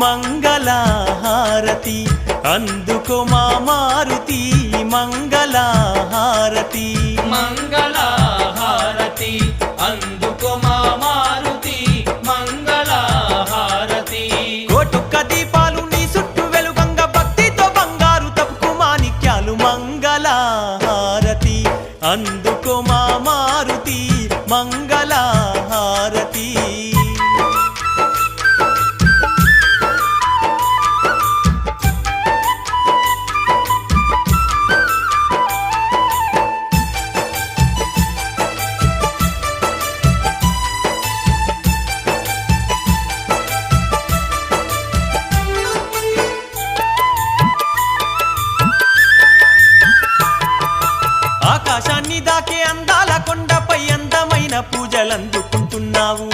మంగళహారతి అందుకో మా మారుతి మంగళహారతి మంగళహారతి అందుకో మా మారుతి మంగళహారతి కోటొక్క దీపాలు నీ చుట్టూ వెలుగంగ భక్తితో బంగారు తప్పుకు మాణిక్యాలు మంగళహారతి అందుకో మా మారుతి మంగళహారతి ఆకాశాన్ని దాకే అందాల కొండపై అందమైన పూజలందుకుంటున్నావు